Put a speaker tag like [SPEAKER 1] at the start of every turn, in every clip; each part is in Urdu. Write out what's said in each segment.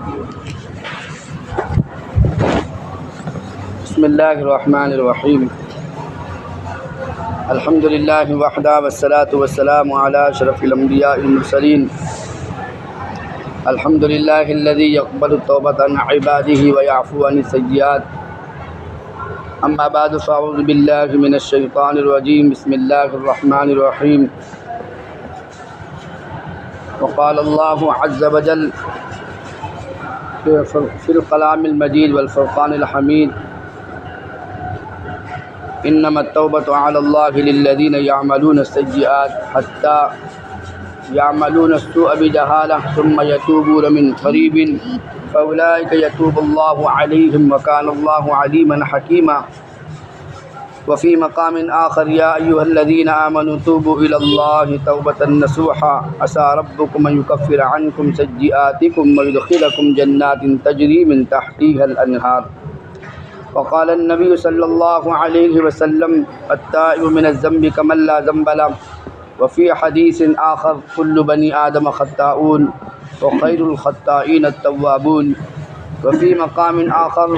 [SPEAKER 1] بسم اللہ الرحمن الرحیم الحمد للہ وحدہ والصلاة والسلام علی اشرف الانبیاء المرسلین الحمد للہ الذی یقبل التوبۃ عن عبادہ ویعفو عن السیئات اما بعد فاعوذ باللہ من الشیطان الرجیم بسم اللہ الرحمن الرحیم وقال اللہ عز وجل فی الکلام المجید والفرقان الحمید انما التوبۃ علی اللہ للذین یعملون السیئات حتی یعملون السوء بجہالہ ثم یتوبون من قریب فاولئک یتوب اللہ علیہم وکان اللہ علیما حکیما وفی مقام آخر یا ایہا الذین آمنوا توبوا الی اللہ توبۃ نصوحا عسى ربکم ان یکفر عنکم سیئاتکم ویدخلکم جنات تجری من تحتها الانہار وقال النبی صلی اللہ علیہ وسلم التائب من الذنب کمن لا ذنب له وفی حدیث آخر کل بنی آدم خطاؤون وخیر الخطائین التوابون وفی مقام آخر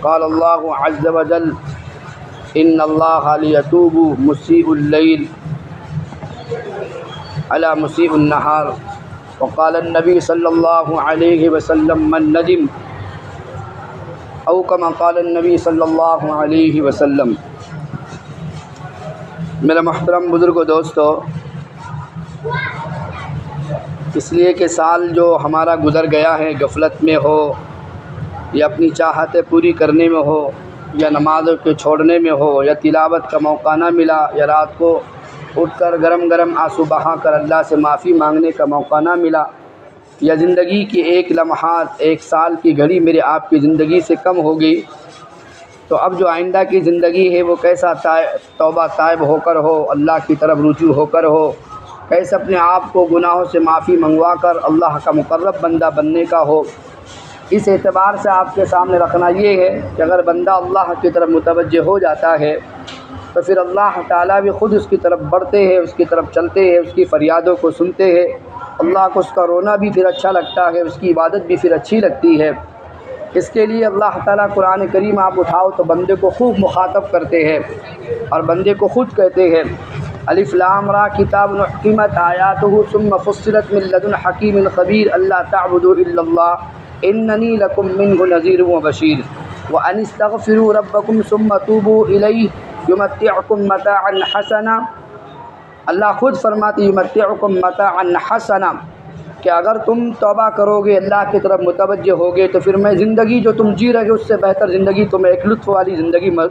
[SPEAKER 1] قال اللہ عز وجل ان اللہ لیتوب مسیء اللیل علی مسیء النہار وقال النبی صلی اللہ علیہ وسلم من ندم او کما قال النبی صلی اللہ علیہ وسلم۔ میرا محترم بزرگ و دوستو، اس لیے کہ سال جو ہمارا گزر گیا ہے غفلت میں ہو یا اپنی چاہتیں پوری کرنے میں ہو یا نمازوں کے چھوڑنے میں ہو یا تلاوت کا موقع نہ ملا یا رات کو اٹھ کر گرم گرم آنسو بہا کر اللہ سے معافی مانگنے کا موقع نہ ملا یا زندگی کی ایک لمحات ایک سال کی گھڑی میرے آپ کی زندگی سے کم ہو گئی، تو اب جو آئندہ کی زندگی ہے وہ کیسا توبہ طائب ہو کر ہو، اللہ کی طرف رجوع ہو کر ہو، کیسے اپنے آپ کو گناہوں سے معافی منگوا کر اللہ کا مقرب بندہ بننے کا ہو۔ اس اعتبار سے آپ کے سامنے رکھنا یہ ہے کہ اگر بندہ اللہ کی طرف متوجہ ہو جاتا ہے تو پھر اللہ تعالیٰ بھی خود اس کی طرف بڑھتے ہیں، اس کی طرف چلتے ہیں، اس کی فریادوں کو سنتے ہیں، اللہ کو اس کا رونا بھی پھر اچھا لگتا ہے، اس کی عبادت بھی پھر اچھی لگتی ہے۔ اس کے لیے اللہ تعالیٰ قرآن کریم آپ اٹھاؤ تو بندے کو خوب مخاطب کرتے ہیں اور بندے کو خود کہتے ہیں الف لام را کتاب احکمت آیاتہ ثم فصلت من لدن حکیم خبیر اللہ تعبدوا الا اللہ اننی لکم منہ نذیر و بشیر وان استغفروا ربکم ثم توبوا الیہ یمتعکم متاعا حسنا۔ اللہ خود فرماتے یمتعکم متاعا حسنا کہ اگر تم توبہ کرو گے، اللہ کی طرف متوجہ ہوگے تو پھر میں زندگی جو تم جی رہے اس سے بہتر زندگی تمہیں ایک لطف والی زندگی میں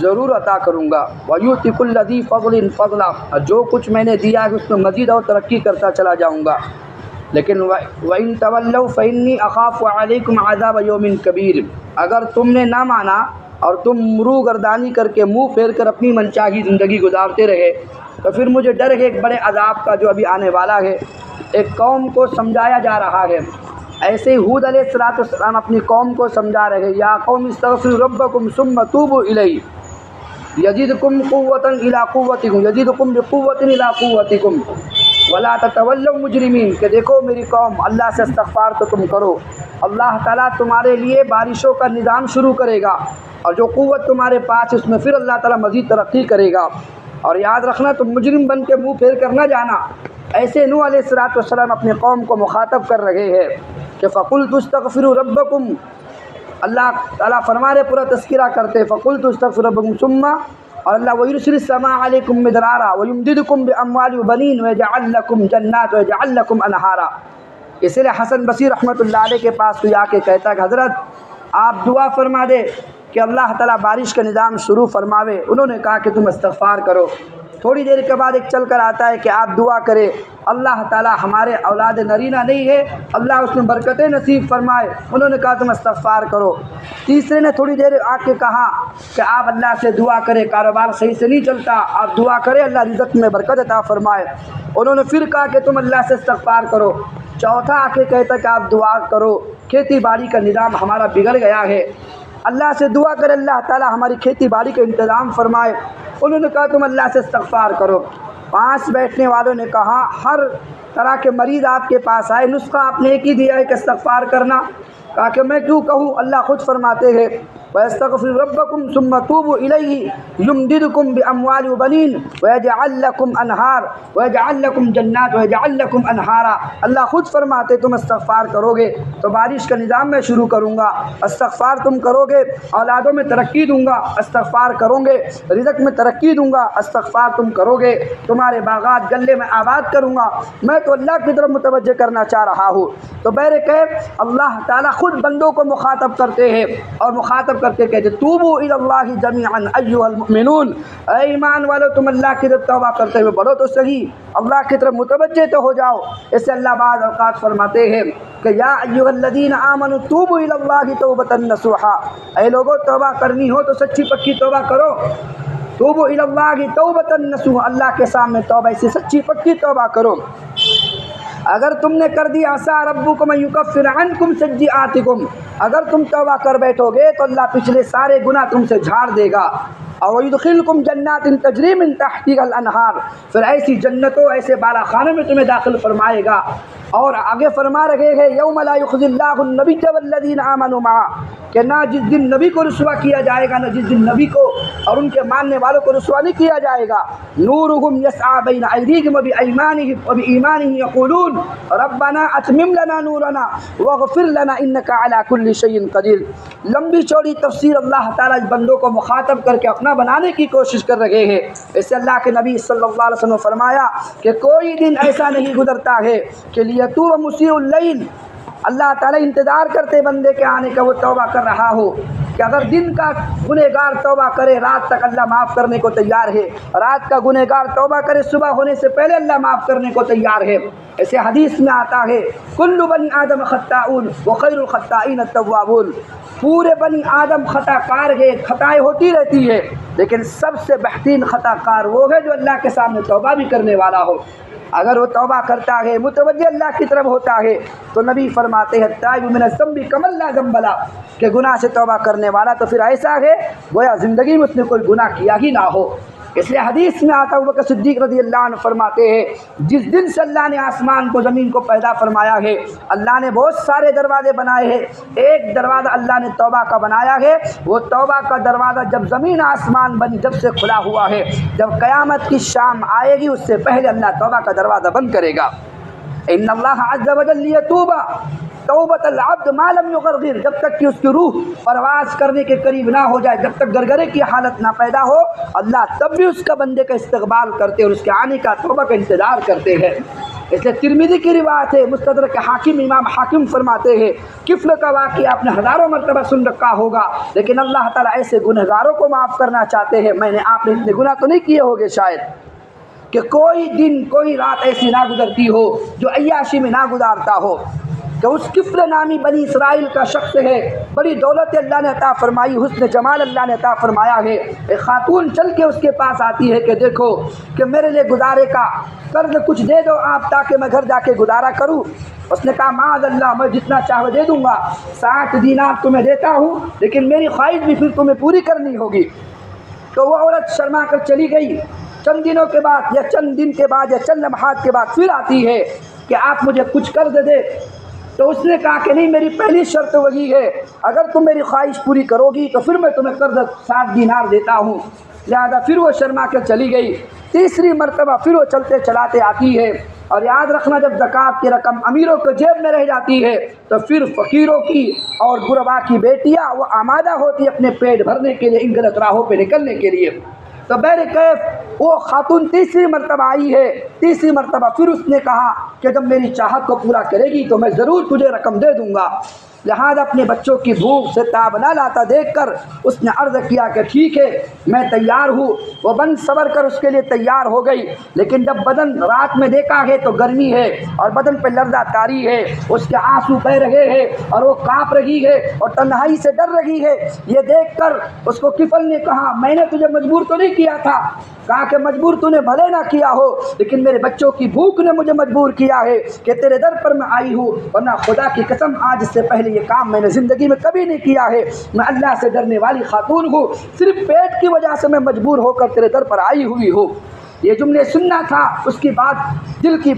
[SPEAKER 1] ضرور عطا کروں گا۔ وَيُؤْتِ كُلَّ ذِي فَضْلٍ فَضْلًا، جو کچھ میں نے دیا ہے اس میں مزید اور ترقی کرتا چلا جاؤں گا۔ لیکن وَإِن تَوَلَّوْا فَإِنِّي أَخَافُ عَلَيْكُمْ عَذَابَ يَوْمٍ كَبِيرٍ، اگر تم نے نہ مانا اور تم مرو گردانی کر کے منہ پھیر کر اپنی منچاہی زندگی گزارتے رہے تو پھر مجھے ڈر ہے ایک بڑے عذاب کا جو ابھی آنے والا ہے۔ ایک قوم کو سمجھایا جا رہا ہے، ایسے ہی ہود علیہ السلام اپنی قوم کو سمجھا رہے ہیں یا قوم استغفروا ربکم ثم توبوا الیہ یزدکم قوۃ الی قوتکم یزدکم بقوۃ الی قوتکم ولا تتولوا مجرمین، کہ دیکھو میری قوم اللہ سے استغفار تو تم کرو، اللہ تعالیٰ تمہارے لیے بارشوں کا نظام شروع کرے گا اور جو قوت تمہارے پاس اس میں پھر اللہ تعالیٰ مزید ترقی کرے گا، اور یاد رکھنا تم مجرم بن کے منہ پھیر کر نہ جانا۔ ایسے نوح علیہ السلام اپنے قوم کو مخاطب کر رہے ہیں کہ فَقُلْتُ اسْتَغْفِرُوا رَبَّكُمْ، اللہ تعالیٰ فرمانے پورا تذکرہ کرتے فَقُلْتُ اسْتَغْفِرُوا رَبَّكُمْ ثُمَّ، اور اللہ وَيُرْسِلِ السَّمَاءَ عَلَيْكُمْ مِدْرَارًا وَيُمْدِدْكُمْ بِأَمْوَالٍ وَبَنِينَ وَيَجْعَلْ لَكُمْ جَنَّاتٍ وَيَجْعَلْ لَكُمْ أَنْهَارًا۔ اس لیے حسن بصری رحمۃ اللہ علیہ کے پاس کوئی آ کے کہتا ہے کہ حضرت آپ دعا فرما دے کہ اللہ تعالیٰ بارش کا نظام شروع فرماوے۔ انہوں نے کہا کہ تم استغفار کرو۔ تھوڑی دیر کے بعد ایک چل کر آتا ہے کہ آپ دعا کرے اللہ تعالیٰ ہمارے اولاد نرینہ نہیں ہے، اللہ اس میں برکتیں نصیب فرمائے۔ انہوں نے کہا تم استغفار کرو۔ تیسرے نے تھوڑی دیر آ کے کہا کہ آپ اللہ سے دعا کرے، کاروبار صحیح سے نہیں چلتا، آپ دعا کرے اللہ رزق میں برکت عطا فرمائے۔ انہوں نے پھر کہا کہ تم اللہ سے استغفار کرو۔ چوتھا آ کے کہتا کہ آپ دعا کرو، کھیتی باڑی کا نظام ہمارا بگڑ گیا ہے، اللہ سے دعا کرے اللہ تعالیٰ ہماری کھیتی باڑی کا انتظام فرمائے۔ انہوں نے کہا تم اللہ سے استغفار کرو۔ 5 بیٹھنے والوں نے کہا ہر طرح کے مریض آپ کے پاس آئے، نسخہ آپ نے ایک ہی دیا ہے کہ استغفار کرنا، کہا کہ میں کیوں کہوں؟ اللہ خود فرماتے ہیں وَيَسْتَغْفِرُ رَبَّكُمْ ثُمَّ تُوبُوا إِلَيْهِ يُمْدِدْكُمْ بِأَمْوَالٍ وَبَنِينَ وَيَجْعَلْ لَكُمْ أَنْهَارًا وَيَجْعَلْ لَكُمْ جَنَّاتٍ وَيَجْعَلْ لَكُمْ أَنْهَارًا۔ اللہ خود فرماتے تم استغفار کرو گے تو بارش کا نظام میں شروع کروں گا، استغفار تم کرو گے اولادوں میں ترقی دوں گا، استغفار کرو گے رزق میں ترقی دوں گا، استغفار تم کرو گے تمہارے باغات گلے میں آباد کروں گا۔ میں تو اللہ کی طرف متوجہ کرنا چاہ رہا ہوں۔ تو بہرکیف اللہ تعالیٰ خود بندوں کو مخاطب کرتے ہیں اور مخاطب کر کے کہتے توبوا الی اللہ جمیعا ایھا المؤمنون، اے ایمان والو تم اللہ کی طرف توبہ کرتے ہوئے بڑھو تو صحیح، اللہ کی طرف متوجہ تو ہو جاؤ۔ اس سے اللہ بعض اوقات فرماتے ہیں کہ یا ایھا الذین آمنوا توبوا الی اللہ توبۃ نصوحا، اے لوگوں توبہ کرنی ہو تو سچی پکی توبہ کرو۔ توبوا الی اللہ توبۃ نصوحا، اللہ کے سامنے توبہ سے سچی پکی توبہ کرو۔ اگر تم نے کر دی عسیٰ ربکم ان یکفر عنکم سیئاتکم، اگر تم توبہ کر بیٹھو گے تو اللہ پچھلے سارے گناہ تم سے جھاڑ دے گا۔ اور یدخلکم جنات تجری من تحتها الانہار، پھر ایسی جنتوں ایسے بالا خانے میں تمہیں داخل فرمائے گا۔ اور آگے فرما رہے ہیں یوم لا یخزی اللہ النبی والذین آمنوا معہ، کہ نہ جس دن نبی کو رسوا کیا جائے گا، نہ جس دن نبی کو اور ان کے ماننے والوں کو رسوا نہیں کیا جائے گا۔ نورہم یسعی بین ایدیہم وبایمانہم وبایمانہم یقولون ربنا اتمم لنا نورنا واغفر لنا انک علی کل شیء قدیر۔ لمبی چوڑی تفسیر اللہ تعالیٰ اس بندوں کو مخاطب کر کے اپنا بنانے کی کوشش کر رہے ہیں۔ اس سے اللہ کے نبی صلی اللہ علیہ وسلم نے فرمایا کہ کوئی دن ایسا نہیں گزرتا ہے کہ لیتوب مسیء اللیل، اللہ تعالیٰ انتظار کرتے بندے کے آنے کا وہ توبہ کر رہا ہو، کہ اگر دن کا گنہگار توبہ کرے رات تک اللہ معاف کرنے کو تیار ہے، رات کا گنہگار توبہ کرے صبح ہونے سے پہلے اللہ معاف کرنے کو تیار ہے۔ ایسے حدیث میں آتا ہے کل بنی آدم خطاؤن وخیر الخطائین التوابون، پورے بنی آدم خطا کار ہے، خطائیں ہوتی رہتی ہے، لیکن سب سے بہترین خطا کار وہ ہے جو اللہ کے سامنے توبہ بھی کرنے والا ہو۔ اگر وہ توبہ کرتا ہے متوجہ اللہ کی طرف ہوتا ہے تو نبی فرماتے ہیں تائب من الذنب کمن لا ذنب له، کہ گناہ سے توبہ کرنے والا تو پھر ایسا ہے گویا زندگی میں اس نے کوئی گناہ کیا ہی نہ ہو۔ اس لیے حدیث میں آتا ابوبکر صدیق رضی اللہ عنہ فرماتے ہیں جس دن سے اللہ نے آسمان کو زمین کو پیدا فرمایا ہے اللہ نے بہت سارے دروازے بنائے ہیں، ایک دروازہ اللہ نے توبہ کا بنایا ہے، وہ توبہ کا دروازہ جب زمین آسمان بنی جب سے کھلا ہوا ہے، جب قیامت کی شام آئے گی اس سے پہلے اللہ توبہ کا دروازہ بند کرے گا۔ ان اللہ عز وجل یتوب توبۃ العبد ما لم یغرغر، جب تک کہ اس کی روح پرواز کرنے کے قریب نہ ہو جائے، جب تک گرگرے کی حالت نہ پیدا ہو، اللہ تب بھی اس کا بندے کا استقبال کرتے اور اس کے آنے کا توبہ کا انتظار کرتے ہیں۔ اس لیے ترمذی کی روایت ہے، مستدرک حاکم امام حاکم فرماتے ہیں کفل کا واقعہ آپ نے ہزاروں مرتبہ سن رکھا ہوگا، لیکن اللہ تعالیٰ ایسے گنہگاروں کو معاف کرنا چاہتے ہیں۔ میں نے آپ نے اتنے گناہ تو نہیں کیے ہوگے شاید کہ کوئی دن کوئی رات ایسی نہ گزرتی ہو جو عیاشی میں نہ گزارتا ہو، کہ اس کفل نامی بنی اسرائیل کا شخص ہے، بڑی دولت اللہ نے عطا فرمائی، حسن جمال اللہ نے عطا فرمایا ہے، ایک خاتون چل کے اس کے پاس آتی ہے کہ دیکھو کہ میرے لیے گزارے کا قرض کچھ دے دو آپ تاکہ میں گھر جا کے گزارا کروں۔ اس نے کہا معاذ اللہ میں جتنا چاہو دے دوں گا، 60 دینار تمہیں دیتا ہوں لیکن میری خواہش بھی پھر تمہیں پوری کرنی ہوگی۔ تو وہ عورت شرما کر چلی گئی۔ چند دنوں کے بعد یا چند دن کے بعد یا چند لمحات کے بعد پھر آتی ہے کہ آپ مجھے کچھ قرض دے۔ تو اس نے کہا کہ نہیں میری پہلی شرط وہی ہے، اگر تم میری خواہش پوری کرو گی تو پھر میں تمہیں قرض 60 دینار دیتا ہوں۔ لہذا پھر وہ شرما کر چلی گئی۔ تیسری مرتبہ پھر وہ چلتے چلاتے آتی ہے، اور یاد رکھنا جب زکوٰۃ کی رقم امیروں کے جیب میں رہ جاتی ہے تو پھر فقیروں کی اور غربا کی بیٹیاں وہ آمادہ ہوتی اپنے پیٹ بھرنے کے لیے ان غلط راہوں پہ نکلنے کے لیے۔ تو بہرکیف وہ خاتون تیسری مرتبہ آئی ہے، تیسری مرتبہ پھر اس نے کہا کہ جب میری چاہت کو پورا کرے گی تو میں ضرور تجھے رقم دے دوں گا۔ لہذا اپنے بچوں کی بھوک سے تاب نہ لاتا دیکھ کر اس نے عرض کیا کہ ٹھیک ہے میں تیار ہوں۔ وہ بن صبر کر اس کے لیے تیار ہو گئی، لیکن جب بدن رات میں دیکھا ہے تو گرمی ہے اور بدن پہ لرزہ طاری ہے، اس کے آنسو بہ رہے ہیں اور وہ کانپ رہی ہے اور تنہائی سے ڈر رہی ہے۔ یہ دیکھ کر اس کو کفل نے کہا میں نے تجھے مجبور تو نہیں کیا تھا، کہا کہ مجبور تو نے بھلے نہ کیا ہو لیکن میرے بچوں کی بھوک نے مجھے مجبور کیا ہے کہ تیرے در پر میں آئی ہوں، ورنہ خدا کی قسم آج سے پہلے یہ کام میں نے زندگی میں کبھی نہیں کیا ہے۔ میں اللہ سے ڈرنے والی خاتون ہوں، صرف پیٹ کی وجہ سے میں مجبور ہو کر تیرے در پر آئی ہوئی ہوں۔ یہ جملے سننا تھا، اس کی بات دل کی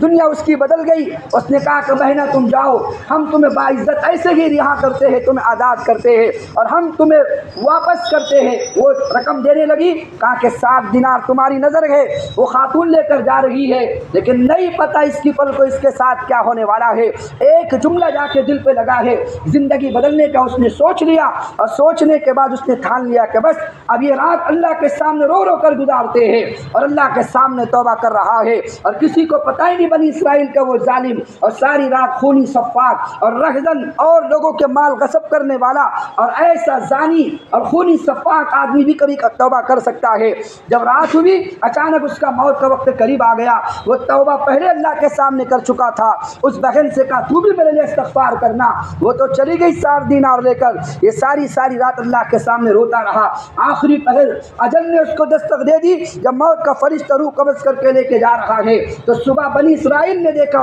[SPEAKER 1] دنیا اس کی بدل گئی. اس نے کہا کہ بہنا تم جاؤ, ہم تمہیں باعزت ایسے ہی رہا کرتے ہیں, تمہیں آزاد کرتے ہیں اور ہم تمہیں واپس کرتے ہیں. وہ رقم دینے لگی. کہا کہ 7 دینار تمہاری نظر ہے. وہ خاتون لے کر جا رہی ہے لیکن نہیں پتہ اس کی پل کو اس کے ساتھ کیا ہونے والا ہے. ایک جملہ جا کے دل پہ لگا ہے, زندگی بدلنے کا اس نے سوچ لیا, اور سوچنے کے بعد اس نے ٹھان لیا کہ بس اب یہ رات اللہ کے سامنے رو رو کر گزارتے ہیں اور اللہ کے سامنے توبہ کر رہا ہے. اور کسی کو پتہ ہی نہیں بنی اسرائیل کا وہ ظالم اور ساری رات خونی سفاک اور رہزن اور لوگوں کے مال غصب کرنے والا اور ایسا زانی اور خونی سفاک آدمی بھی کبھی توبہ کر سکتا ہے. جب رات ہوئی اچانک اس کا موت کا وقت قریب آ گیا. وہ توبہ پہلے اللہ کے سامنے کر چکا تھا. اس بہن سے کہا تو بھی میرے لیے استغفار کرنا. وہ تو چلی گئی 7 دینار لے کر. یہ ساری رات اللہ کے سامنے روتا رہا. آخری پہر اجل نے اس کو دستک دے دی. جب موت کا فرشتہ روح قبض کر کے لے کے جا رہا ہے تو صبح بنی اسرائیل نے دیکھا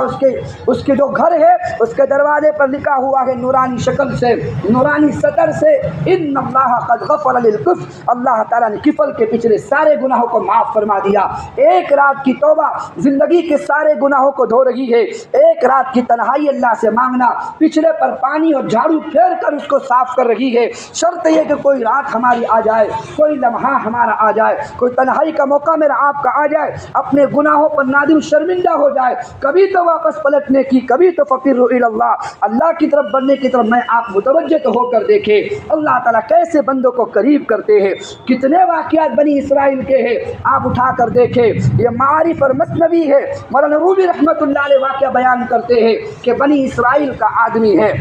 [SPEAKER 1] اس کے جو گھر ہے اس کے دروازے پر لکھا ہوا ہے نورانی شکل سے, نورانی سطر سے, ان اللہ قد غفر للکفر, اللہ تعالیٰ نے کفل کے پچھلے سارے گناہوں کو معاف فرما دیا. ایک رات کی توبہ زندگی کے سارے گناہوں کو دھو رہی ہے. ایک رات کی تنہائی اللہ سے مانگنا پچھلے پر پانی اور جھاڑو پھیر کر اس کو صاف کر رہی ہے. شرط یہ کہ کوئی رات ہماری آ جائے, کوئی لمحہ ہمارا آ جائے, کوئی تنہائی کا موقع میرا آپ کا آ جائے, اپنے گناہوں پر نادم شرمندہ ہو جائے. کبھی تو واپس پلٹنے کی, کبھی تو فقیر اللہ, اللہ کی طرف بڑھنے کی طرف میں آپ متوجہ تو ہو کر دیکھے اللہ تعالیٰ کیسے بندوں کو قریب کرتے ہیں. کتنے واقعات بنی اسرائیل کے ہیں آپ اٹھا کر دیکھیں. یہ معارف اور مثنوی ہے. مولانا رومی رحمۃ اللہ علیہ واقعہ بیان کرتے ہیں کہ بنی اسرائیل کا آدمی ہے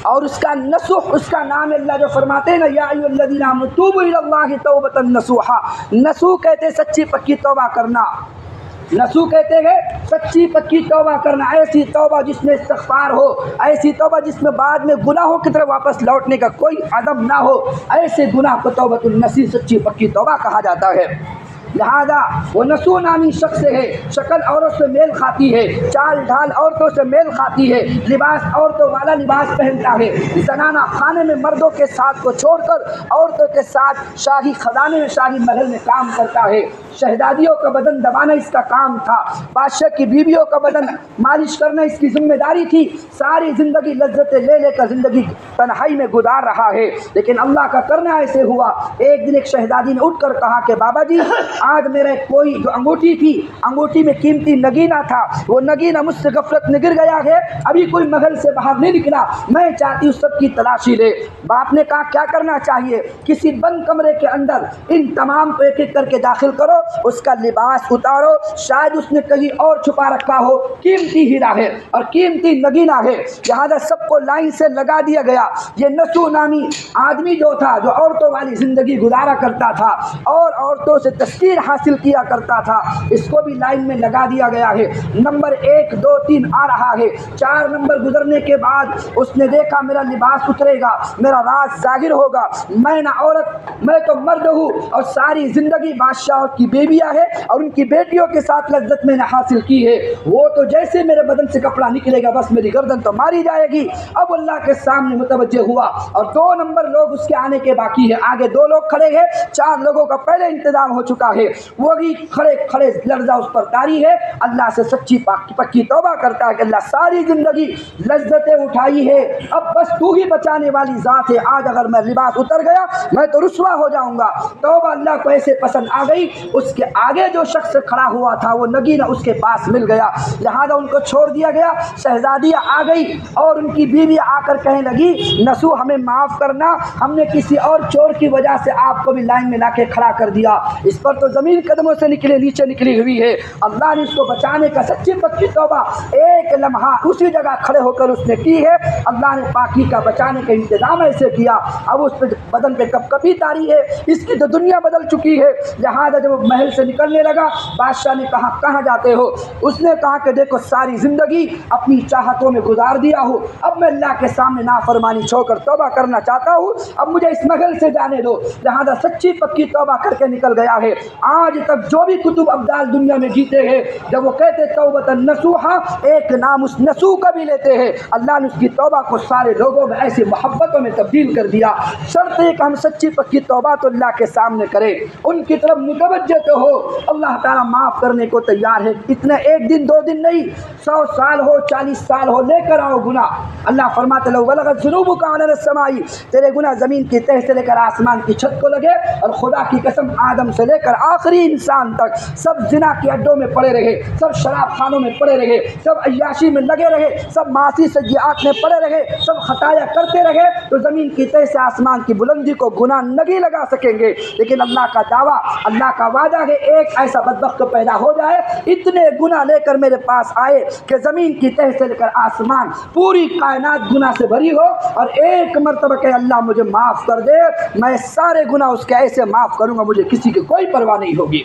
[SPEAKER 1] اور اس کا نسوح, اس کا نام اللہ جو فرماتے ہیں نا یا ایھا الذین آمنوا توبوا الی اللہ توبۃ نصوحا. نسوح کہتے ہیں سچی پکی توبہ کرنا. نسوح کہتے ہیں سچی پکی توبہ کرنا. ایسی توبہ جس میں استغفار ہو, ایسی توبہ جس میں بعد میں گناہوں کی طرف واپس لوٹنے کا کوئی عدم نہ ہو. ایسے گناہ کو توبۃ النصوح سچی پکی توبہ کہا جاتا ہے. لہذا وہ نسوح نامی شخص ہے. شکل عورت سے میل کھاتی ہے, چال ڈھال عورتوں سے میل کھاتی ہے, لباس عورتوں والا لباس پہنتا ہے. زنانہ خانے میں مردوں کے ساتھ کو چھوڑ کر عورتوں کے ساتھ شاہی خزانے میں, شاہی محل میں کام کرتا ہے. شہزادیوں کا بدن دبانا اس کا کام تھا. بادشاہ کی بیویوں کا بدن مالش کرنا اس کی ذمہ داری تھی. ساری زندگی لذتیں لے لے کر زندگی تنہائی میں گزار رہا ہے. لیکن اللہ کا کرنا ایسے ہوا, ایک دن ایک شہزادی نے اٹھ کر کہا کہ بابا جی آج میرے کوئی جو انگوٹھی تھی, انگوٹھی میں قیمتی نگینہ تھا, وہ نگینہ مجھ سے غفلت میں گر گیا ہے. ابھی کوئی محل سے باہر نہیں نکلا, میں چاہتی ہوں سب کی تلاشی لے. باپ نے کہا کیا کرنا چاہیے؟ کسی بند کمرے کے اندر ان تمام کو ایک ایک کر کے داخل کرو, اس کا لباس اتارو, شاید اس نے کہیں اور چھپا رکھا ہو. قیمتی ہیرا ہے اور قیمتی نگینہ ہے. لہٰذا سب کو لائن سے لگا دیا گیا. یہ نسوح نامی آدمی جو تھا, جو عورتوں والی زندگی گزارا کرتا تھا اور عورتوں سے تسکین حاصل کیا کرتا تھا, اس کو بھی لائن میں لگا دیا گیا ہے. نمبر 1 2 3 آ رہا ہے. 4 نمبر گزرنے کے بعد اس نے دیکھا میرا لباس اترے گا, میرا راز ظاہر ہوگا, میں نہ عورت, میں تو مرد ہوں اور ساری زندگی بادشاہوں کی بیویاں ہے اور ان کی بیٹیوں کے ساتھ لذت میں نے حاصل کی ہے. وہ تو جیسے میرے بدن سے کپڑا نکلے گا بس میری گردن تو ماری جائے گی. اب اللہ کے سامنے متوجہ ہوا اور 2 نمبر لوگ اس کے آنے کے باقی ہے. آگے 2 لوگ کھڑے ہیں, 4 لوگوں کا پہلے انتظام ہو چکا ہے. وہ بھی کھڑے کھڑے لرزہ اس پر طاری ہے. اللہ سے سچی پکی توبہ کرتا ہے کہ اللہ ساری زندگی لذتیں اٹھائی ہے, اب بس تو ہی بچانے والی ذات ہے. آج اگر میں لباس اتر گیا میں تو رسوا ہو جاؤں گا. توبہ اللہ کو ایسے پسند آ گئی. اس کے آگے جو شخص کھڑا ہوا تھا وہ نگینہ اس کے پاس مل گیا, لہذا ان کو چھوڑ دیا گیا. شہزادیاں آ گئی اور ان کی بیوی آ کر کہنے لگی نسوح ہمیں معاف کرنا, ہم نے کسی اور چور کی وجہ سے آپ کو بھی لائن میں لا کے کھڑا کر دیا. اس پر تو زمین قدموں سے نیچے نکلی ہوئی ہے. اللہ نے اس کو بچانے کا سچی پکی توبہ ایک لمحہ اسی جگہ کھڑے ہو کر اس نے کی ہے. اللہ نے پاکی کا بچانے کا انتظام ایسے کیا. اب اس پہ بدن پہ کپ کپی تاری ہے, اس کی تو دنیا بدل چکی ہے. لہٰذا جب وہ محل سے نکلنے لگا بادشاہ نے کہا کہاں جاتے ہو؟ اس نے کہا کہ دیکھو ساری زندگی اپنی چاہتوں میں گزار دیا ہوں, اب میں اللہ کے سامنے نافرمانی چھوڑ کر توبہ کرنا چاہتا ہوں, اب مجھے اس محل سے جانے دو. لہٰذا سچی پکی توبہ کر کے نکل گیا ہے. آج تک جو بھی کتب ابدال دنیا میں جیتے ہیں، جب وہ کہتے توبۃ نصوحا، ایک نام اس نسو کا بھی لیتے ہیں، اللہ نے اس کی توبہ کو سارے لوگوں میں ایسی محبتوں میں تبدیل کر دیا۔ شرط ہے کہ ہم سچی پکی توبہ تو اللہ کے سامنے کریں، ان کی طرف متوجہ تو ہو، اللہ تعالیٰ معاف کرنے کو تیار ہے۔ اتنا ایک دن دو دن نہیں، 100 سال ہو 40 سال ہو، لے کر آؤ گناہ۔ اللہ فرماتے لو بلغت ذنوبک عنان السماء، تیرے گناہ زمین کی تہ سے لے کر آسمان کی چھت کو لگے، اور خدا کی قسم آدم سے لے کر آخری انسان تک سب زنا کے اڈوں میں پڑے رہے، سب شراب خانوں میں پڑے رہے، سب عیاشی میں لگے رہے، سب معاصی سیئات میں پڑے رہے، سب خطایا کرتے رہے، تو زمین کی تہ سے آسمان کی بلندی کو گناہ نہیں لگا سکیں گے۔ لیکن اللہ کا دعویٰ، اللہ کا وعدہ ہے ایک ایسا بدبخت پیدا ہو جائے، اتنے گناہ لے کر میرے پاس آئے کہ زمین کی تہ سے لے کر آسمان پوری کائنات گناہ سے بھری ہو، اور ایک مرتبہ کہ اللہ مجھے معاف کر دے، میں سارے گناہ اس کے ایسے معاف کروں گا، مجھے کسی کی کوئی پرواہ نہیں ہوگی۔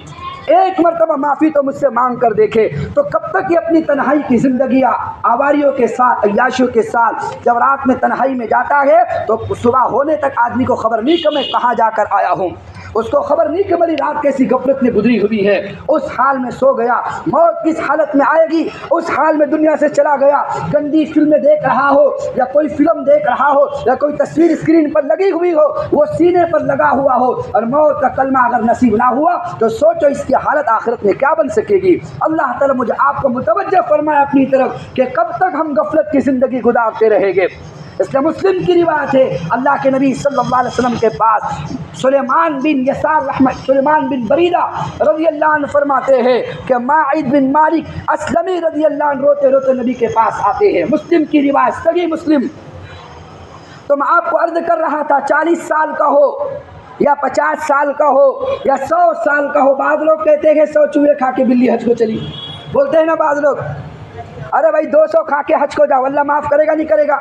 [SPEAKER 1] ایک مرتبہ معافی تو مجھ سے مانگ کر دیکھے، تو کب تک یہ اپنی تنہائی کی زندگیاں آواریوں کے ساتھ، عیاشیوں کے ساتھ، جب رات میں تنہائی میں جاتا ہے تو صبح ہونے تک آدمی کو خبر نہیں کہ میں کہاں جا کر آیا ہوں، اس کو خبر نہیں کہ میری رات کیسی غفلت میں گزری ہوئی ہے، اس حال میں سو گیا، موت کس حالت میں آئے گی اس حال میں دنیا سے چلا گیا، گندی فلمیں دیکھ رہا ہو یا کوئی فلم دیکھ رہا ہو یا کوئی تصویر اسکرین پر لگی ہوئی ہو، وہ سینے پر لگا ہوا ہو، اور موت کا کلمہ اگر نصیب نہ ہوا تو سوچو اس کی حالت آخرت میں کیا بن سکے گی۔ اللہ تعالیٰ مجھے آپ کو متوجہ فرمائے اپنی طرف کہ کب تک ہم غفلت کی زندگی گزارتے رہیں گے۔ اس لیے مسلم کی روایت ہے، اللہ کے نبی صلی اللہ علیہ وسلم کے پاس سلیمان بن بریدہ رضی اللہ عنہ فرماتے ہیں کہ ماعد بن مالک اسلمی رضی اللہ عنہ روتے روتے نبی کے پاس آتے ہیں۔ مسلم کی روایت، صحیح مسلم۔ تو میں آپ کو عرض کر رہا تھا 40 سال کا ہو یا 50 سال کا ہو یا 100 سال کا ہو، بعض لوگ کہتے ہیں کہ 100 چوہے کھا کے بلی حج کو چلی، بولتے ہیں نا بعض لوگ، ارے بھائی 200 کھا کے حج کو جاؤ، اللہ معاف کرے گا نہیں کرے گا؟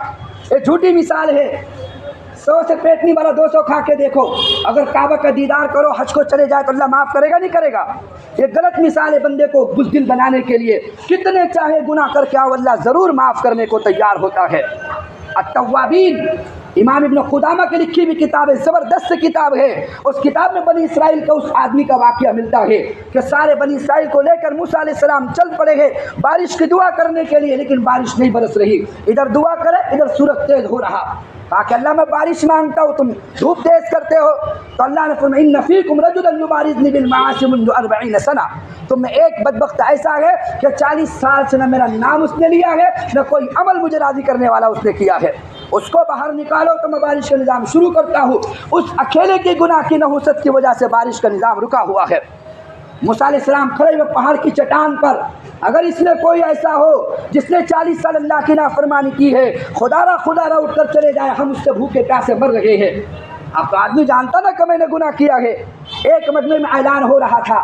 [SPEAKER 1] یہ جھوٹی مثال ہے۔ 100 سے پیٹ نہیں بھرا، 200 کھا کے دیکھو، اگر کعبہ کا دیدار کرو حج کو چلے جائے تو اللہ معاف کرے گا نہیں کرے گا؟ یہ غلط مثال ہے بندے کو بزدل بنانے کے لیے۔ کتنے چاہے گناہ کر کے آؤ، اللہ ضرور معاف کرنے کو تیار ہوتا ہے۔ التوابین، امام ابن قدامہ کی لکھی ہوئی کتاب ہے، زبردست کتاب ہے۔ اس کتاب میں بنی اسرائیل کا اس آدمی کا واقعہ ملتا ہے کہ سارے بنی اسرائیل کو لے کر موسیٰ علیہ السلام چل پڑے ہیں بارش کی دعا کرنے کے لیے، لیکن بارش نہیں برس رہی، ادھر دعا کرے ادھر سورج تیز ہو رہا، کہا کہ اللہ میں بارش مانگتا ہوں، تم دھوپ تیز کرتے ہو، تو اللہ نے فرمایا ان فیکم رجلا یبارزنی بالمعاصی منذ 40 سنہ، تم میں ایک بدبخت ایسا ہے کہ 40 سال سے نہ میرا نام اس نے لیا ہے، نہ کوئی عمل مجھے راضی کرنے والا اس نے کیا ہے، اس کو باہر نکالو تو میں بارش کا نظام شروع کرتا ہوں۔ اس اکیلے کے گناہ کی نحوست کی وجہ سے بارش کا نظام رکا ہوا ہے۔ موسیٰ علیہ السلام کھڑے ہوئے پہاڑ کی چٹان پر، اگر اس میں کوئی ایسا ہو جس نے 40 سال اللہ کی نافرمانی کی ہے، خدا را اٹھ کر چلے جائے، ہم اس سے بھوکے پیاسے مر رہے ہیں۔ اب تو آدمی جانتا نا کہ میں نے گناہ کیا ہے۔ ایک مجمع میں اعلان ہو رہا تھا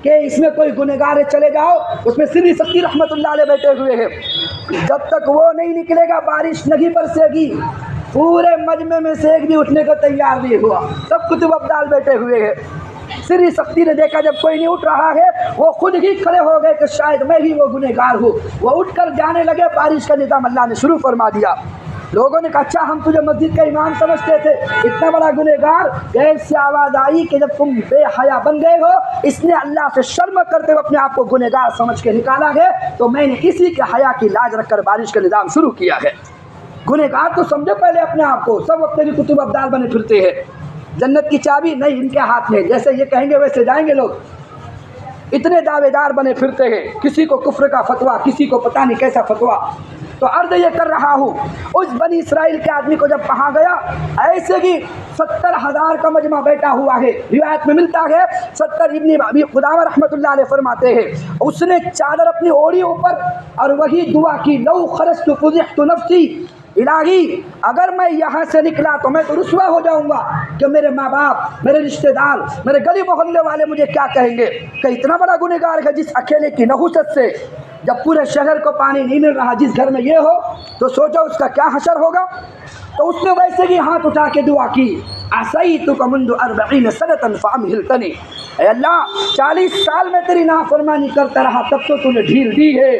[SPEAKER 1] کہ اس میں کوئی گنہگار ہے چلے جاؤ، اس میں سری سکتی رحمت اللہ علیہ بیٹھے ہوئے ہیں، جب تک وہ نہیں نکلے گا بارش نہیں برسے گی۔ پورے مجمع میں سے ایک بھی اٹھنے کو تیار نہیں ہوا، سب کتب ابدال بیٹھے ہوئے ہیں۔ سری سختی نے دیکھا جب کوئی نہیں اٹھ رہا ہے، وہ خود ہی کھڑے ہو گئے کہ شاید میں ہی وہ گنہگار ہوں، وہ اٹھ کر جانے لگے، بارش کا نظام اللہ نے شروع فرما دیا۔ لوگوں نے کہا اچھا ہم تجھے مسجد کا امام سمجھتے تھے، اتنا بڑا گنہگار؟ غیب سے آواز آئی کہ جب تم بے حیا بن گئے ہو، اس نے اللہ سے شرم کرتے ہوئے اپنے آپ کو گنہگار سمجھ کے نکالا ہے، تو میں نے اسی کے حیا کی لاج رکھ کر بارش کا نظام شروع کیا ہے۔ گنہگار تو سمجھے پہلے اپنے آپ کو، سب وقت بھی کتب ابدال بنے پھرتے ہیں، جنت کی چابی نہیں ان کے ہاتھ میں، جیسے یہ کہیں گے ویسے جائیں گے لوگ، اتنے دعوے دار بنے پھرتے ہیں، کسی کو کفر کا فتویٰ، کسی کو پتہ نہیں کیسا فتویٰ۔ تو عرض یہ کر رہا ہوں، اس بنی اسرائیل کے آدمی کو جب کہا گیا، ایسے ہی 70,000 کا مجمع بیٹھا ہوا ہے، روایت میں ملتا ہے 70 ابن ابی قدامہ رحمۃ اللہ علیہ فرماتے ہیں اس نے چادر اپنی اوڑھی اوپر اور وہی دعا کی، لو خرجت فضحت نفسی، الہی اگر میں یہاں سے نکلا تو میں تو رسوا ہو جاؤں گا کہ میرے ماں باپ، میرے رشتہ دار، میرے گلی محلے والے مجھے کیا کہیں گے کہ اتنا بڑا گنہگار ہے جس اکیلے کی نحوست سے جب پورے شہر کو پانی نہیں مل رہا، جس گھر میں یہ ہو تو سوچو اس کا کیا حشر ہوگا۔ تو اس نے ویسے ہی ہاتھ اٹھا کے دعا کی، عصیتک منذ 40 سنة فامہلتنی، اے اللہ 40 سال میں تیری نافرمانی کرتا رہا، تب تو نے ڈھیل دی ہے،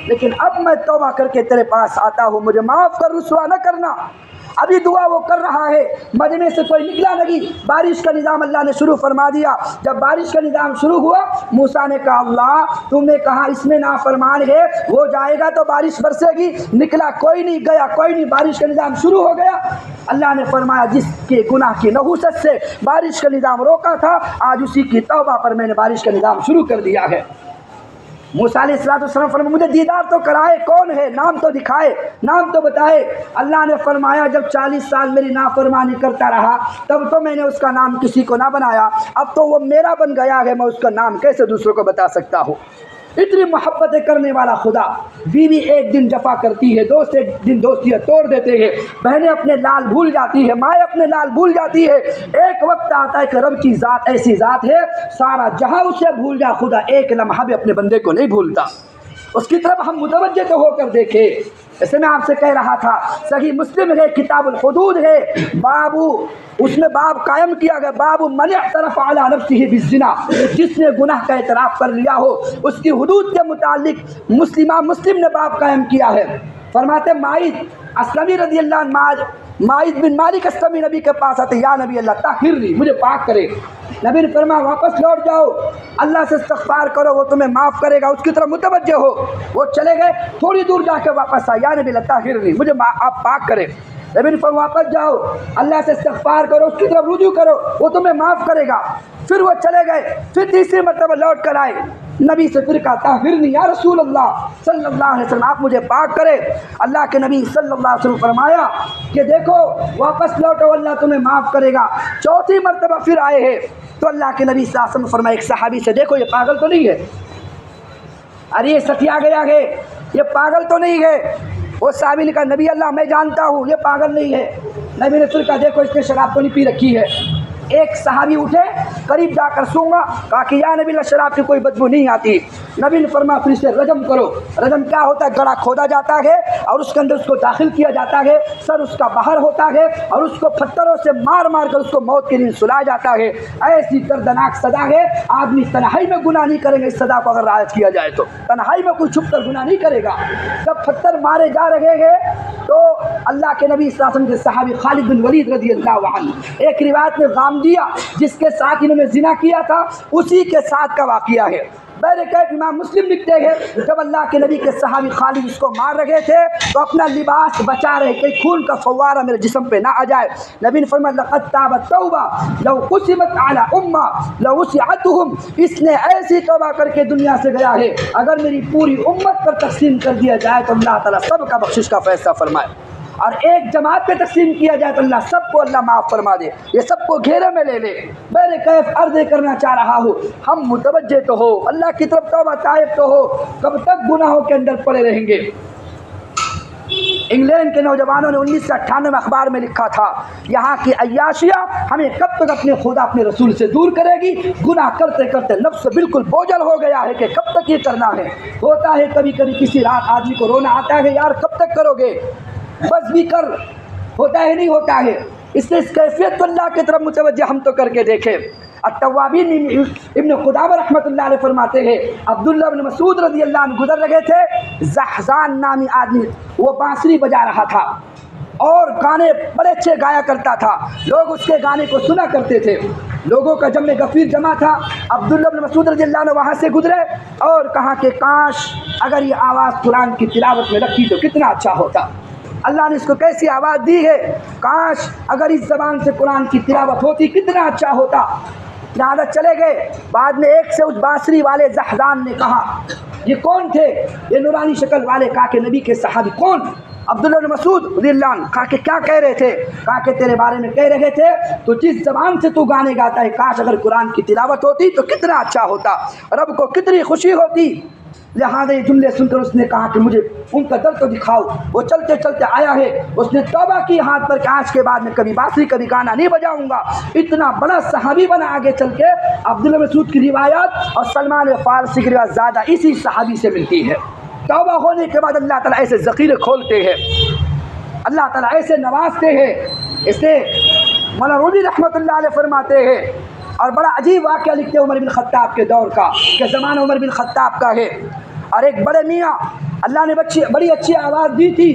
[SPEAKER 1] لیکن اب میں توبہ کر کے تیرے پاس آتا ہوں، مجھے معاف کر، رسوا نہ کرنا۔ ابھی دعا وہ کر رہا ہے، مجمع سے کوئی نکلا نہیں، بارش کا نظام اللہ نے شروع فرما دیا۔ جب بارش کا نظام شروع ہوا، موسیٰ نے کہا اللہ تم نے کہا اس میں نافرمان ہے، وہ جائے گا تو بارش برسے گی، نکلا کوئی نہیں، گیا کوئی نہیں، بارش کا نظام شروع ہو گیا۔ اللہ نے فرمایا جس کے گناہ کی نحوست سے بارش کا نظام روکا تھا، آج اسی کی توبہ پر میں نے بارش کا نظام شروع کر دیا ہے۔ موسیٰ علیہ السلام فرمایا مجھے دیدار تو کرائے، کون ہے، نام تو دکھائے، نام تو بتائے۔ اللہ نے فرمایا جب 40 سال میری نافرمانی کرتا رہا تب تو میں نے اس کا نام کسی کو نہ بنایا، اب تو وہ میرا بن گیا ہے، میں اس کا نام کیسے دوسروں کو بتا سکتا ہوں۔ اتنی محبتیں کرنے والا خدا، بیوی ایک دن جفا کرتی ہے، دوست ایک دن دوستیاں توڑ دیتے ہیں، بہنیں اپنے لال بھول جاتی ہے، مائیں اپنے لال بھول جاتی ہے، ایک وقت آتا ہے کہ رب کی ذات ایسی ذات ہے سارا جہاں اسے بھول جا، خدا ایک لمحہ بھی اپنے بندے کو نہیں بھولتا۔ اس کی طرف ہم متوجہ تو ہو کر دیکھیں۔ جیسے میں آپ سے کہہ رہا تھا، صحیح مسلم ہے، کتاب الحدود ہے، اس میں باب قائم کیا گیا، باب من اعترف علی نفسہ بالزنا، جس نے گناہ کا اعتراف کر لیا ہو اس کی حدود کے متعلق مسلم نے باب قائم کیا ہے۔ فرماتے مائد اسلمی رضی اللہ عنہ، مائد بن مالک اسلمی نبی کے پاس آتے، یا نبی اللہ طاہرنی، مجھے پاک کرے۔ نبی نے فرمایا واپس لوٹ جاؤ، اللہ سے استغفار کرو، وہ تمہیں معاف کرے گا، اس کی طرف متوجہ ہو۔ وہ چلے گئے، تھوڑی دور جا کے واپس آئے، یا نبی اللہ طاہرنی، مجھے آپ پاک کرے۔ نبی نے فرمایا واپس جاؤ، اللہ سے استغفار کرو، اس کی طرف رجوع کرو، وہ تمہیں معاف کرے گا۔ پھر وہ چلے گئے، پھر تیسری مرتبہ لوٹ کر آئے، نبی سے پھر کہا طاہرنی یا رسول اللہ صلی اللہ علیہ وسلم، آپ مجھے پاک کرے۔ اللہ کے نبی صلی اللہ علیہ وسلم فرمایا کہ دیکھو واپس لوٹو، اللہ تمہیں معاف کرے گا۔ چوتھی مرتبہ پھر آئے ہیں تو اللہ کے نبی صلی اللہ علیہ وسلم فرمایا ایک صحابی سے، دیکھو یہ پاگل تو نہیں ہے، ارے یہ ستیا گیا ہے، یہ پاگل تو نہیں ہے۔ وہ صحابی نے کہا نبی اللہ میں جانتا ہوں یہ پاگل نہیں ہے۔ نبی نے پھر کہا دیکھو اس نے شراب تو نہیں پی رکھی ہے۔ ایک صحابی اٹھے، قریب جا کر سونگا، کہا کہ یا نبی اللہ شراب کی کوئی بدبو نہیں آتی۔ نبی نے فرمایا پھر اسے رجم کرو۔ رجم کیا ہوتا ہے؟ گڑھا کھودا جاتا ہے اور اس کے اندر اس کو داخل کیا جاتا ہے، سر اس کا باہر ہوتا ہے اور اس کو پتھروں سے مار مار کر اس کو موت کے لیے سلایا جاتا ہے۔ ایسی دردناک سزا ہے، آدمی تنہائی میں گناہ نہیں کرے گا اس سزا کو اگر رعایت کیا جائے تو، تنہائی میں کوئی چھپ کر گناہ نہیں کرے گا۔ جب پتھر مارے جا رہے ہیں تو اللہ کے نبی صلی اللہ علیہ وسلم کے صحابی خالد بن ولید رضی اللہ عنہ، ایک روایت میں غامدیہ جس کے ساتھ انہوں نے زنا کیا تھا اسی کے ساتھ کا واقعہ ہے۔ بہرکیف امام مسلم لکھتے ہیں جب اللہ کے نبی کے صحابی خالد اس کو مار رہے تھے تو اپنا لباس بچا رہے کہ خون کا فوارہ میرے جسم پہ نہ آ جائے۔ نبی نے فرمایا لقد تابت توبہ لو قسمت علی امہ لوسعتہم، اس نے ایسی توبہ کر کے دنیا سے گیا ہے اگر میری پوری امت پر تقسیم کر دیا جائے تو اللہ تعالیٰ سب کا بخشش کا فیصلہ فرمائے، اور ایک جماعت پہ تقسیم کیا جائے تو اللہ سب کو اللہ معاف فرما دے، یہ سب کو گھیرے میں لے لے۔ میرے کیف عرض کرنا چاہ رہا ہوں، ہم متوجہ تو ہو، اللہ کی طرف توبہ تائب تو ہو، کب تک گناہوں کے اندر پڑے رہیں گے؟ انگلینڈ کے نوجوانوں نے 1998 میں اخبار میں لکھا تھا یہاں کی عیاشیاں ہمیں کب تک اپنے خدا اپنے رسول سے دور کرے گی، گناہ کرتے کرتے نفس بالکل بوجھل ہو گیا ہے کہ کب تک یہ کرنا ہے۔ ہوتا ہے کبھی کبھی کسی رات آدمی کو رونا آتا ہے یار کب تک کرو گے، بس بھی کر، ہوتا ہے نہیں ہوتا ہے۔ اس نے اس کیفیت کو اللہ کی طرف متوجہ ہم تو کر کے دیکھیں۔ التوابین ابن قدامہ رحمۃ اللہ علیہ فرماتے ہیں عبداللہ بن مسعود رضی اللہ عنہ گزر رہے تھے، زحزان نامی آدمی وہ بانسری بجا رہا تھا اور گانے بڑے اچھے گایا کرتا تھا، لوگ اس کے گانے کو سنا کرتے تھے، لوگوں کا جمع غفیر جمع تھا۔ عبداللہ بن مسعود رضی اللہ عنہ وہاں سے گزرے اور کہا کہ کاش اگر یہ آواز قرآن کی تلاوت میں رکھتی تو کتنا اچھا ہوتا، اللہ نے اس کو کیسی آواز دی ہے، کاش اگر اس زبان سے قرآن کی تلاوت ہوتی کتنا اچھا ہوتا۔ لہٰذا چلے گئے، بعد میں ایک سے اس بانسری والے زحزان نے کہا یہ کون تھے، یہ نورانی شکل والے، کہا کہ نبی کے صحابی۔ کون؟ عبداللہ بن مسعود رضی اللہ عنہ۔ کہا کہ کیا کہہ رہے تھے؟ کہا کہ تیرے بارے میں کہہ رہے تھے تو جس زبان سے تو گانے گاتا ہے کاش اگر قرآن کی تلاوت ہوتی تو کتنا اچھا ہوتا، رب کو کتنی خوشی ہوتی۔ لہٰذا یہ جملے سن کر اس نے کہا کہ مجھے ان کا درد تو دکھاؤ۔ وہ چلتے چلتے آیا ہے، اس نے توبہ کی ہاتھ پر کہ آج کے بعد میں کبھی بانسری کبھی گانا نہیں بجاؤں گا۔ اتنا بڑا صحابی بنا آگے چل کے۔ عبداللہ مسعود کی روایات اور سلمان فارسی کی روایت زیادہ اسی صحابی سے ملتی ہے۔ توبہ ہونے کے بعد اللہ تعالیٰ ایسے ذخیرے کھولتے ہیں، اللہ تعالیٰ ایسے نوازتے ہیں۔ اس نے مولانا رومی رحمۃ اللہ علیہ فرماتے ہیں اور بڑا عجیب واقعہ لکھتے ہیں عمر بن خطاب کے دور کا کہ زمانہ عمر بن خطاب کا ہے، اور ایک بڑے میاں اللہ نے بڑی اچھی آواز دی تھی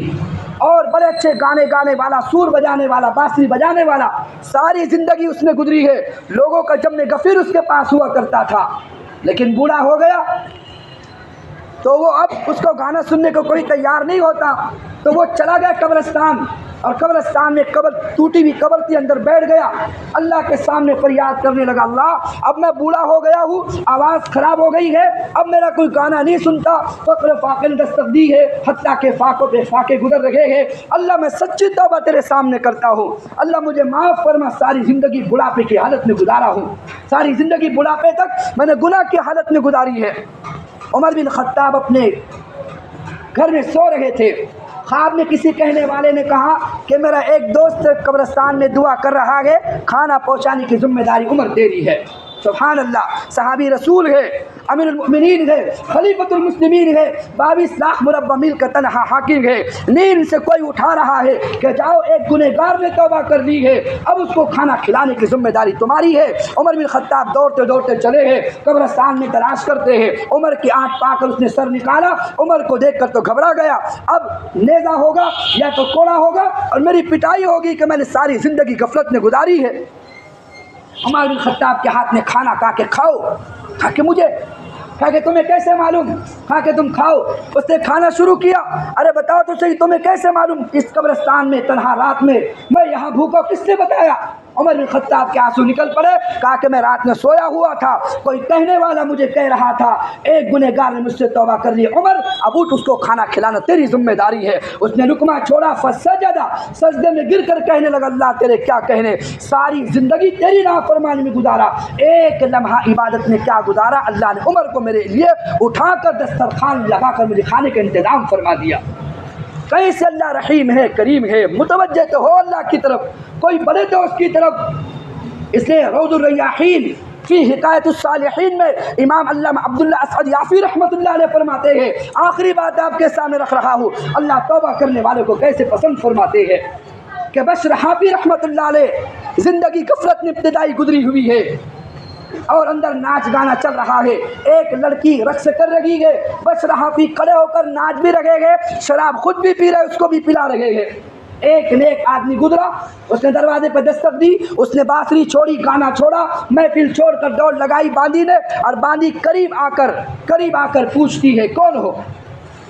[SPEAKER 1] اور بڑے اچھے گانے گانے والا، سور بجانے والا، بانسری بجانے والا، ساری زندگی اس میں گزری ہے، لوگوں کا جم غفیر اس کے پاس ہوا کرتا تھا، لیکن بوڑھا ہو گیا تو وہ اب اس کو گانا سننے کو کوئی تیار نہیں ہوتا، تو وہ چلا گیا قبرستان، اور قبرستان میں قبر ٹوٹی ہوئی قبر کے اندر بیٹھ گیا، اللہ کے سامنے فریاد کرنے لگا، اللہ اب میں بوڑھا ہو گیا ہوں، آواز خراب ہو گئی ہے، اب میرا کوئی گانا نہیں سنتا، فقر فاقے نے دستک دی ہے، حتیٰ کہ فاقوں پہ فاقے گزر رہے ہیں، اللہ میں سچی توبہ تیرے سامنے کرتا ہوں، اللہ مجھے معاف فرما، ساری زندگی بڑھاپے کی حالت میں گزارا ہوں، ساری زندگی بڑھاپے تک میں نے گناہ کی حالت میں گزاری ہے۔ عمر بن خطاب اپنے گھر میں سو رہے تھے، خواب میں کسی کہنے والے نے کہا کہ میرا ایک دوست قبرستان میں دعا کر رہا ہے، کھانا پہنچانے کی ذمہ داری عمر تیری ہے۔ سبحان اللہ، صحابی رسول ہے، امیر المؤمنین ہے، خلیفۃ المسلمین ہے، 22 لاکھ مربع میل کا تنہا حاکم ہے، نیند سے کوئی اٹھا رہا ہے کہ جاؤ ایک گنہگار نے توبہ کر لی ہے، اب اس کو کھانا کھلانے کی ذمہ داری تمہاری ہے۔ عمر بن خطاب دوڑتے دوڑتے چلے ہیں، قبرستان میں تلاش کرتے ہیں، عمر کی آنکھ پا کر اس نے سر نکالا، عمر کو دیکھ کر تو گھبرا گیا، اب نیزہ ہوگا یا تو کوڑا ہوگا اور میری پٹائی ہوگی کہ میں نے ساری زندگی غفلت میں گزاری ہے۔ عمر بن خطاب کے ہاتھ میں کھانا، کہا کہ کھاؤ، کہا کہ مجھے، کہا کہ تمہیں کیسے معلوم، کہا کہ تم کھاؤ، اس نے کھانا شروع کیا، ارے بتاؤ تو صحیح تمہیں کیسے معلوم اس قبرستان میں تنہا رات میں میں یہاں بھوکا، کس نے بتایا؟ عمر بن خطاب کے آنسو نکل پڑے، کہا کہ میں رات میں سویا ہوا تھا، کوئی کہنے والا مجھے کہہ رہا تھا ایک گنہگار نے مجھ سے توبہ کر لی، عمر اب اٹھ، اس کو کھانا کھلانا تیری ذمہ داری ہے۔ اس نے لقمہ چھوڑا، فسجدہ، سجدے میں گر کر کہنے لگا، اللہ تیرے کیا کہنے، ساری زندگی تیری نافرمانی میں گزارا، ایک لمحہ عبادت میں کیا گزارا، اللہ نے عمر کو میرے لیے اٹھا کر دسترخوان لگا کر مجھے کھانے کا انتظام فرما دیا۔ کیسے اللہ رحیم ہے، کریم ہے، متوجہ تو ہو اللہ کی طرف، کوئی بڑے دوست کی طرف۔ اس لیے روض الریاحین فی حکایت الصالحین میں امام علامہ عبداللہ اسعد یافی رحمۃ اللہ علیہ فرماتے ہیں، آخری بات آپ کے سامنے رکھ رہا ہوں، اللہ توبہ کرنے والوں کو کیسے پسند فرماتے ہیں کہ بشر حافی رحمۃ اللہ علیہ زندگی غفلت میں ابتدائی گزری ہوئی ہے اور اندر ناچ گانا چل رہا ہے، ایک لڑکی رقص کر رہی ہے، بشر حافی کھڑے ہو کر ناچ بھی رہے ہیں، شراب خود بھی پی رہے، اس کو بھی پلا رہے ہیں۔ ایک نیک آدمی گزرا، اس نے دروازے پہ دستک دی، اس نے بانسری چھوڑی، گانا چھوڑا، محفل چھوڑ کر دوڑ لگائی باندی نے، اور باندی قریب آ کر پوچھتی ہے کون ہو،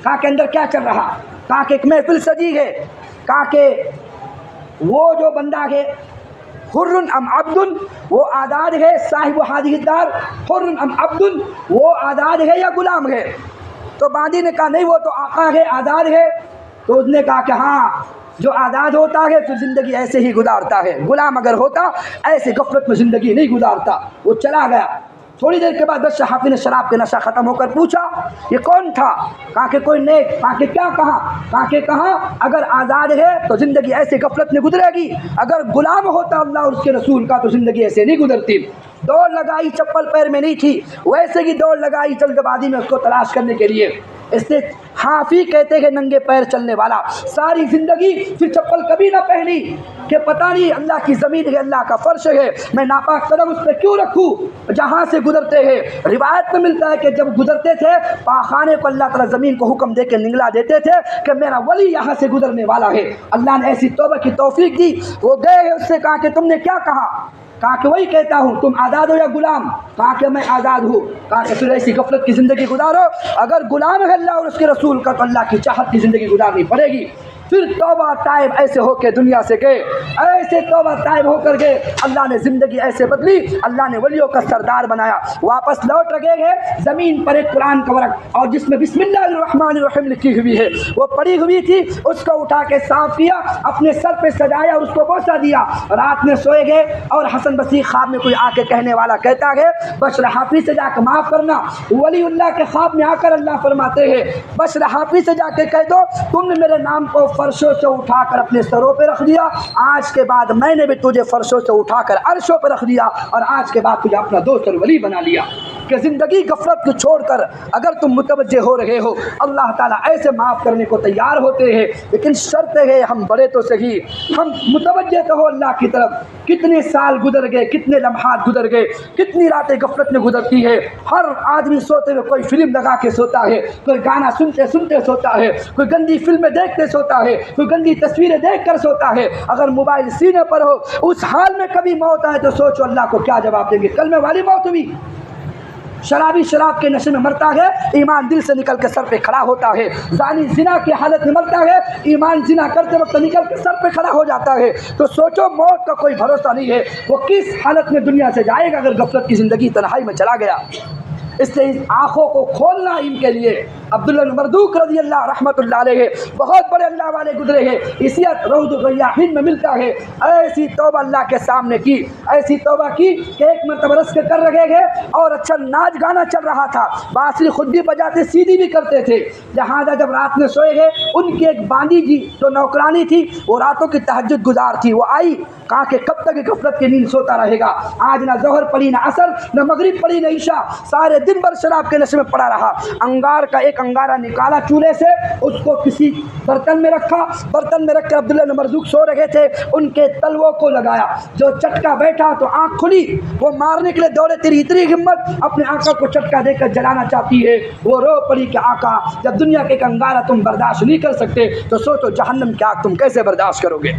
[SPEAKER 1] کہا کہ اندر کیا چل رہا، کہا کہ ایک محفل سجی ہے، کہا کہ وہ جو بندہ ہے حر ام عبد، وہ آزاد ہے، صاحب ہذہ الدار حر ام عبد، وہ آزاد ہے یا غلام ہے؟ تو باندی نے کہا نہیں وہ تو آقا ہے، آزاد ہے۔ تو اس نے کہا کہ ہاں، جو آزاد ہوتا ہے پھر زندگی ایسے ہی گزارتا ہے، غلام اگر ہوتا ایسے غفلت میں زندگی نہیں گزارتا۔ وہ چلا گیا، تھوڑی دیر کے بعد بادشاہ حافظ نے شراب کے نشہ ختم ہو کر پوچھا یہ کون تھا، کہا کہ کوئی نیک، کہا کہ کیا کہا، کہا کہ کہا اگر آزاد ہے تو زندگی ایسے غفلت میں گزرے گی، اگر غلام ہوتا اللہ اور اس کے رسول کا تو زندگی ایسے نہیں گزرتی۔ دوڑ لگائی، چپل پیر میں نہیں تھی، ویسے ہی دوڑ لگائی جلد بازی میں اس کو تلاش کرنے کے لیے۔ اس نے حافی کہتے ہیں ننگے پیر چلنے والا، ساری زندگی پھر چپل کبھی نہ پہنی کہ پتہ نہیں اللہ کی زمین ہے، اللہ کا فرش ہے، میں ناپاک قدم اس پہ کیوں رکھوں، جہاں سے گزرتے ہیں۔ روایت میں ملتا ہے کہ جب گزرتے تھے پاخانے کو اللہ تعالیٰ زمین کو حکم دے کے نگلا دیتے تھے کہ میرا ولی یہاں سے گزرنے والا ہے۔ اللہ نے ایسی توبہ کی توفیق دی، وہ گئے، اس سے کہا کہ تم نے کیا کہا، کہا کہ وہی کہتا ہوں، تم آزاد ہو یا غلام، کہا کہ میں آزاد ہوں، کہا کہ پھر ایسی غفلت کی زندگی گزارو، اگر غلام ہے اللہ اور اس کے رسول کا تو اللہ کی چاہت کی زندگی گزارنی پڑے گی۔ پھر توبہ طائب ایسے ہو کے دنیا سے گئے، ایسے توبہ طائب ہو کر گئے، اللہ نے زندگی ایسے بدلی، اللہ نے ولیوں کا سردار بنایا۔ واپس لوٹ رہے ہیں، زمین پر ایک قرآن کا ورق اور جس میں بسم اللہ الرحمن الرحیم لکھی ہوئی ہے وہ پڑی ہوئی تھی، اس کو اٹھا کے صاف کیا، اپنے سر پہ سجایا اور اس کو بوسہ دیا۔ رات میں سوئے گئے اور حسن بصری خواب میں کوئی آ کے کہنے والا کہتا ہے بشر حافظ سے جا کے معاف کرنا، ولی اللہ کے خواب میں آ کر اللہ فرماتے ہیں بشر حافظ سے جا کے کہہ دو تم نے میرے نام کو فرشوں سے اٹھا کر اپنے سروں پہ رکھ دیا، آج کے بعد میں نے بھی تجھے فرشوں سے اٹھا کر عرشوں پہ رکھ دیا، اور آج کے بعد تجھے اپنا دوست اور ولی بنا لیا۔ کہ زندگی غفلت کو چھوڑ کر اگر تم متوجہ ہو رہے ہو اللہ تعالیٰ ایسے معاف کرنے کو تیار ہوتے ہیں، لیکن شرط ہے ہم بڑے تو صحیح، ہم متوجہ تو ہو اللہ کی طرف۔ کتنے سال گزر گئے، کتنے لمحات گزر گئے، کتنی راتیں غفلت میں گزرتی ہے۔ ہر آدمی سوتے ہوئے کوئی فلم لگا کے سوتا ہے، کوئی گانا سنتے سنتے سوتا ہے، کوئی گندی فلمیں دیکھتے سوتا ہے، کوئی گندی تصویریں دیکھ کر سوتا ہے۔ اگر موبائل سینے پر ہو، اس حال میں کبھی موت آئے تو سوچو اللہ کو کیا جواب دیں گے۔ کلمے والی موت ہوئی، شرابی شراب کے نشے میں مرتا ہے، ایمان دل سے نکل کے سر پہ کھڑا ہوتا ہے۔ زانی زنا کی حالت میں مرتا ہے، ایمان زنا کرتے وقت نکل کے سر پہ کھڑا ہو جاتا ہے۔ تو سوچو موت کا کوئی بھروسہ نہیں ہے، وہ کس حالت میں دنیا سے جائے گا اگر غفلت کی زندگی تنہائی میں چلا گیا۔ اس لیے اس آنکھوں کو کھولنا ان کے لیے۔ عبداللہ بن مردوک رضی اللہ رحمۃ اللہ علیہ بہت بڑے اللہ والے گزرے ہیں، اسیت روض الریاحین میں ملتا ہے۔ ایسی توبہ اللہ کے سامنے کی، ایسی توبہ کی کہ ایک مرتبہ رس کے کر رہے گے اور اچھا ناچ گانا چل رہا تھا، بانسری خود بھی بجاتے سیدھی بھی کرتے تھے۔ لہٰذا جب رات میں سوئے گئے، ان کی ایک باندی جی جو نوکرانی تھی، وہ راتوں کی تہجد گزار تھی، وہ آئی، کہا کہ کب تک غفلت کی نیند سوتا رہے گا؟ آج نہ ظہر پڑی، نہ عصر، نہ مغرب پڑی، نہ عشاء، سارے دن بھر شراب کے نشے میں پڑا رہا۔ انگار کا ایک انگارہ نکالا چولہے سے، اس کو کسی برتن میں رکھا، برتن میں رکھ کر عبداللہ بن مرزوق سو رہے تھے، ان کے تلووں کو لگایا۔ جو چٹکا بیٹھا تو آنکھ کھلی، وہ مارنے کے لیے دوڑے، تیری اتنی ہمت، اپنے آقا کو چٹکا دے کر جلانا چاہتی ہے۔ وہ رو پڑی کہ آقا جب دنیا کے ایک انگارہ تم برداشت نہیں کر سکتے تو سوچو جہنم کی آگ تم کیسے برداشت کرو گے؟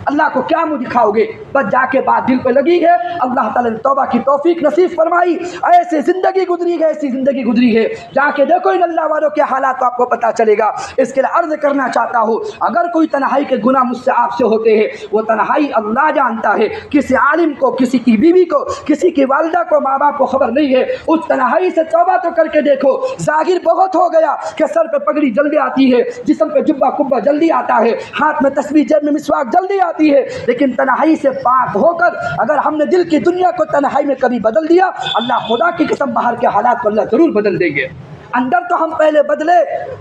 [SPEAKER 1] اللہ کو کیا منہ دکھاؤ گے؟ بس جا کے بات دل پہ لگی ہے، اللہ تعالیٰ نے توبہ کی توفیق نصیب فرمائی۔ ایسی زندگی گزری ہے، ایسی زندگی گزری ہے، جا کے دیکھو ان اللہ والوں کے حالات، آپ کو پتہ چلے گا۔ اس کے لیے عرض کرنا چاہتا ہوں، اگر کوئی تنہائی کے گناہ مجھ سے آپ سے ہوتے ہیں، وہ تنہائی اللہ جانتا ہے۔ کسی عالم کو، کسی کی بیوی کو، کسی کی والدہ کو، ماں باپ کو خبر نہیں ہے۔ اس تنہائی سے توبہ تو کر کے دیکھو۔ ظاہر بہت ہو گیا کہ سر پہ پگڑی جلدی آتی ہے، جسم پہ جبہ کبہ جلدی آتا ہے، ہاتھ میں تسبیح، جیب میں مسواک جلدی آتی ہے، لیکن تنہائی سے پاک ہو کر اگر ہم نے دل کی دنیا کو تنہائی میں کبھی بدل دیا، اللہ خدا کی قسم باہر کے حالات کو اللہ ضرور بدل دیں گے۔ اندر تو ہم پہلے بدلے۔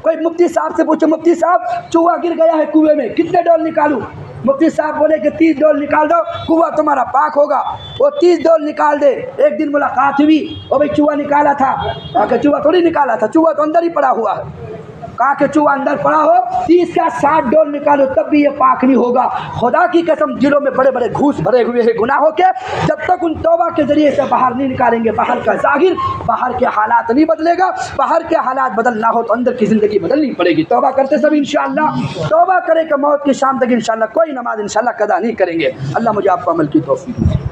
[SPEAKER 1] کوئی مفتی صاحب سے پوچھو، مفتی صاحب چوہا گر گیا ہے کنویں میں، کتنے ڈول نکالوں؟ مفتی صاحب بولے کہ 30 ڈول نکال دو، کنواں تمہارا پاک ہوگا۔ وہ 30 ڈول نکال دے۔ ایک دن ملاقات ہوئی، وہ بھائی چوہا نکالا تھا؟ کہا کہ چوہا تھوڑی نکالا تھا، چوہا تو اندر ہی پڑا ہوا ہے۔ کہا کہ چوہا اندر پڑا ہو 30 کا 60 ڈول نکالو تب بھی یہ پاک نہیں ہوگا۔ خدا کی قسم دلوں میں بڑے بڑے گھوس بھرے ہوئے ہیں گناہوں کے، جب تک ان توبہ کے ذریعے سے باہر نہیں نکالیں گے، باہر کا ظاہر، باہر کے حالات نہیں بدلے گا۔ باہر کے حالات بدلنا ہو تو اندر کی زندگی بدلنی پڑے گی۔ توبہ کرتے سب انشاءاللہ، توبہ کرے کہ موت کی شام تک انشاءاللہ کوئی نماز انشاءاللہ قضا نہیں کریں گے۔ اللہ مجھے آپ کو عمل کی توفیق دے۔